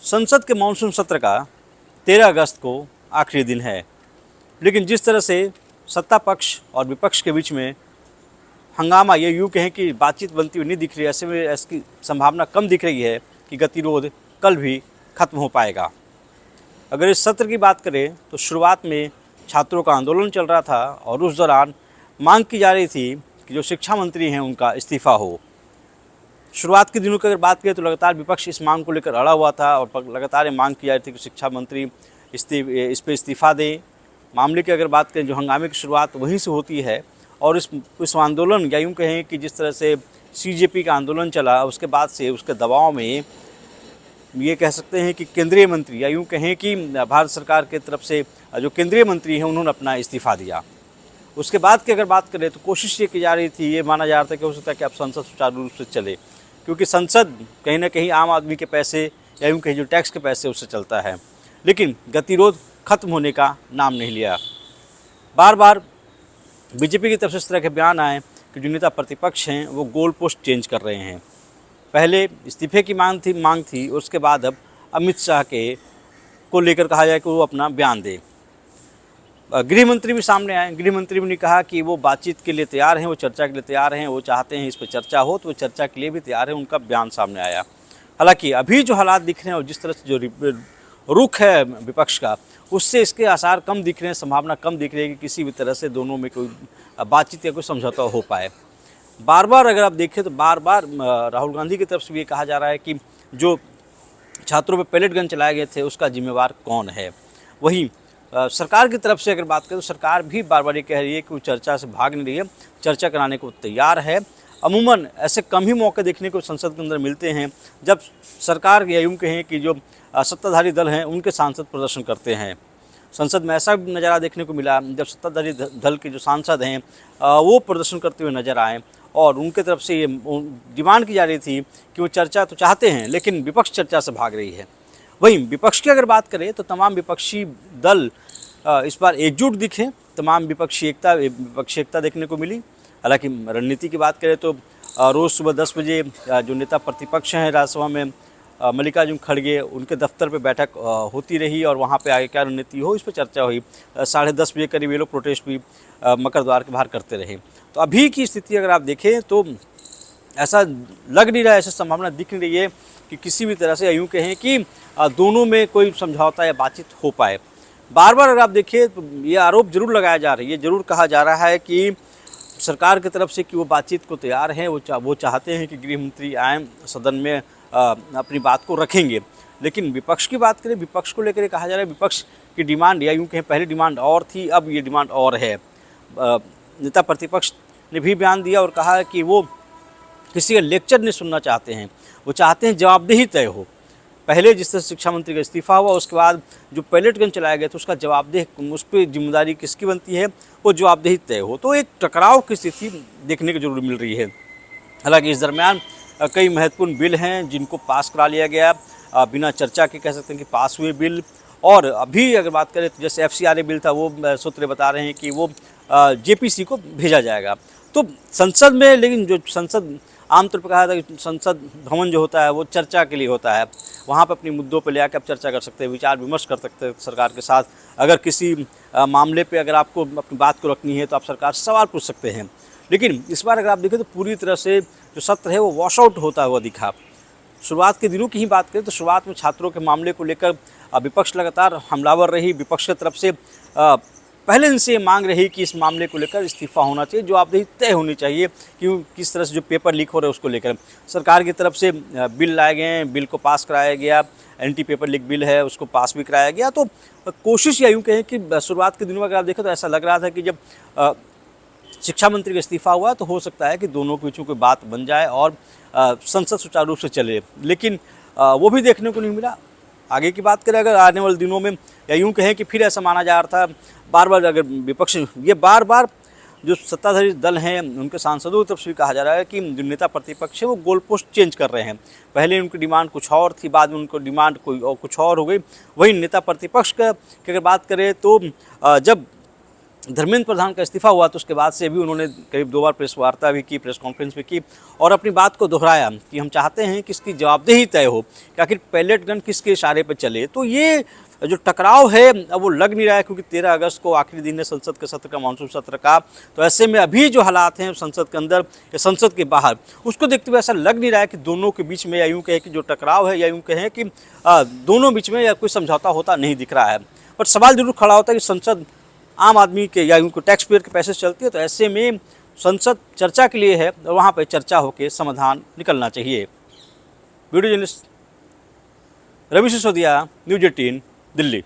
संसद के मानसून सत्र का 13 अगस्त को आखिरी दिन है, लेकिन जिस तरह से सत्ता पक्ष और विपक्ष के बीच में हंगामा, ये यूँ कहें कि बातचीत बनती हुई नहीं दिख रही है, ऐसे में इसकी संभावना कम दिख रही है कि गतिरोध कल भी खत्म हो पाएगा। अगर इस सत्र की बात करें तो शुरुआत में छात्रों का आंदोलन चल रहा था और उस दौरान मांग की जा रही थी कि जो शिक्षा मंत्री हैं उनका इस्तीफ़ा हो। शुरुआत के दिनों की अगर बात करें तो लगातार विपक्ष इस मांग को लेकर अड़ा हुआ था और लगातार ये मांग की जा रही थी कि शिक्षा मंत्री इस पर इस्तीफ़ा दें। मामले की अगर बात करें, जो हंगामे की शुरुआत वहीं से होती है और इस आंदोलन, या यूँ कहें कि जिस तरह से सीजेपी का आंदोलन चला, उसके बाद से उसके दबाव में ये कह सकते हैं कि केंद्रीय मंत्री, या यूँ कहें कि भारत सरकार की तरफ से जो केंद्रीय मंत्री हैं उन्होंने अपना इस्तीफ़ा दिया। उसके बाद की अगर बात करें तो कोशिश ये की जा रही थी, ये माना जा रहा था कि हो सकता है कि अब संसद सुचारू रूप से चले, क्योंकि संसद कहीं ना कहीं आम आदमी के पैसे, या यूँ कहीं जो टैक्स के पैसे, उससे चलता है। लेकिन गतिरोध खत्म होने का नाम नहीं लिया। बार बार बीजेपी की तरफ से इस तरह के बयान आए कि जो नेता प्रतिपक्ष हैं वो गोल पोस्ट चेंज कर रहे हैं। पहले इस्तीफे की मांग थी, उसके बाद अब अमित शाह को लेकर कहा जाए कि वो अपना बयान दे। गृह मंत्री भी सामने आए। गृह मंत्री ने कहा कि वो बातचीत के लिए तैयार हैं, वो चर्चा के लिए तैयार हैं, वो चाहते हैं इस पर चर्चा हो, तो वो चर्चा के लिए भी तैयार है। उनका बयान सामने आया। हालांकि अभी जो हालात दिख रहे हैं और जिस तरह से जो रुख है विपक्ष का, उससे इसके आसार कम दिख रहे हैं, संभावना कम दिख रही है कि किसी भी तरह से दोनों में कोई बातचीत या कोई समझौता हो पाए। बार बार अगर आप देखें तो बार बार राहुल गांधी की तरफ से भी ये कहा जा रहा है कि जो छात्रों पर पैलेट गन चलाए गए थे उसका जिम्मेवार कौन है। वहीं सरकार की तरफ से अगर बात करें तो सरकार भी बार बार ये कह रही है कि वो चर्चा से भाग नहीं रही है, चर्चा कराने को तैयार है। अमूमन ऐसे कम ही मौके देखने को संसद के अंदर मिलते हैं जब सरकार, या यूँ कहें कि जो सत्ताधारी दल हैं उनके सांसद प्रदर्शन करते हैं। संसद में ऐसा नज़ारा देखने को मिला जब सत्ताधारी दल के जो सांसद हैं वो प्रदर्शन करते हुए नजर आए और उनके तरफ से ये डिमांड की जा रही थी कि वो चर्चा तो चाहते हैं, लेकिन विपक्ष चर्चा से भाग रही है। वहीं विपक्ष की अगर बात करें तो तमाम विपक्षी दल इस बार एकजुट दिखे, तमाम विपक्षी एकता देखने को मिली। हालांकि रणनीति की बात करें तो रोज़ सुबह 10 बजे जो नेता प्रतिपक्ष हैं राज्यसभा में, मल्लिकार्जुन खड़गे, उनके दफ्तर पे बैठक होती रही और वहाँ पे आगे क्या रणनीति हो इस पर चर्चा हुई। 10:30 बजे करीब ये लोग प्रोटेस्ट भी मकर द्वार के बाहर करते रहे। तो अभी की स्थिति अगर आप देखें तो ऐसा लग नहीं रहा है, ऐसी संभावना दिख नहीं रही है कि किसी भी तरह से यूँ कहें कि दोनों में कोई समझौता या बातचीत हो पाए। बार बार अगर आप देखिए तो ये आरोप जरूर लगाया जा रहा है, ये जरूर कहा जा रहा है कि सरकार की तरफ से कि वो बातचीत को तैयार हैं, वो चाहते हैं कि गृह मंत्री आएँ सदन में अपनी बात को रखेंगे। लेकिन विपक्ष की बात करें, विपक्ष को लेकर कहा जा रहा है विपक्ष की डिमांड, या यूँ कहें पहले डिमांड और थी, अब ये डिमांड और है। नेता प्रतिपक्ष ने भी बयान दिया और कहा कि वो किसी का लेक्चर नहीं सुनना चाहते हैं, वो चाहते हैं जवाबदेही तय हो। पहले जिस तरह शिक्षा मंत्री का इस्तीफा हुआ, उसके बाद जो पैलेट गन चलाया गया तो उसका जवाबदेह, उस पर जिम्मेदारी किसकी बनती है, वो जवाबदेही तय हो। तो एक टकराव की स्थिति देखने को जरूर मिल रही है। हालांकि इस दरमियान कई महत्वपूर्ण बिल हैं जिनको पास करा लिया गया, बिना चर्चा के कह सकते हैं कि पास हुए बिल। और अभी अगर बात करें तो जैसे FCRA बिल था, वो सूत्र बता रहे हैं कि वो JPC को भेजा जाएगा। तो संसद में, लेकिन जो संसद आमतौर पर कहा था कि संसद भवन जो होता है वो चर्चा के लिए होता है, वहाँ पर अपनी मुद्दों पर ले आकर आप चर्चा कर सकते हैं, विचार विमर्श कर सकते हैं सरकार के साथ। अगर किसी मामले पे अगर आपको अपनी बात को रखनी है तो आप सरकार से सवाल पूछ सकते हैं। लेकिन इस बार अगर आप देखें तो पूरी तरह से जो सत्र है वो वॉश आउट होता हुआ दिखा। शुरुआत के दिनों की ही बात करें तो शुरुआत में छात्रों के मामले को लेकर विपक्ष लगातार हमलावर रही। विपक्ष की तरफ से पहले दिन से ये मांग रही कि इस मामले को लेकर इस्तीफा होना चाहिए, जवाबदेही तय होनी चाहिए कि किस तरह से जो पेपर लीक हो रहे हैं उसको लेकर। सरकार की तरफ से बिल लाए गए हैं, बिल को पास कराया गया, एंटी पेपर लीक बिल है उसको पास भी कराया गया। तो कोशिश या यूँ कहें कि शुरुआत के दिनों में अगर आप देखें तो ऐसा लग रहा था कि जब शिक्षा मंत्री का इस्तीफा हुआ तो हो सकता है कि दोनों के बीच में कोई बात बन जाए और संसद सुचारू रूप से चले, लेकिन वो भी देखने को नहीं मिला। आगे की बात करें अगर आने वाले दिनों में, या यूँ कहें कि फिर ऐसा माना जा रहा था, बार बार अगर विपक्ष, ये बार बार जो सत्ताधारी दल हैं उनके सांसदों की तरफ से भी कहा जा रहा है कि जो नेता प्रतिपक्ष है वो गोल पोस्ट चेंज कर रहे हैं। पहले उनकी डिमांड कुछ और थी, बाद में उनको डिमांड कोई और कुछ और हो गई। वहीं नेता प्रतिपक्ष की अगर बात करें तो जब धर्मेंद्र प्रधान का इस्तीफा हुआ तो उसके बाद से भी उन्होंने करीब 2 बार प्रेस वार्ता भी की, प्रेस कॉन्फ्रेंस भी की और अपनी बात को दोहराया कि हम चाहते हैं कि इसकी जवाबदेही तय हो कि आखिर पैलेट गन किसके इशारे पर चले। तो ये जो टकराव है अब वो लग नहीं रहा है, क्योंकि 13 अगस्त को आखिरी दिन है संसद के सत्र का, मानसून सत्र का। तो ऐसे में अभी जो हालात हैं संसद के अंदर या संसद के बाहर, उसको देखते हुए ऐसा लग नहीं रहा है कि दोनों के बीच में, या यूँ कहें कि जो टकराव है, या यूँ कहें कि दोनों बीच में या कोई समझौता होता नहीं दिख रहा है। पर सवाल जरूर खड़ा होता है कि संसद आम आदमी के या उनको टैक्स पेयर के पैसे से चलती है, तो ऐसे में संसद चर्चा के लिए है और वहाँ पर चर्चा होकर समाधान निकलना चाहिए। Video journalist Ravi Sisodia, news 18, Delhi.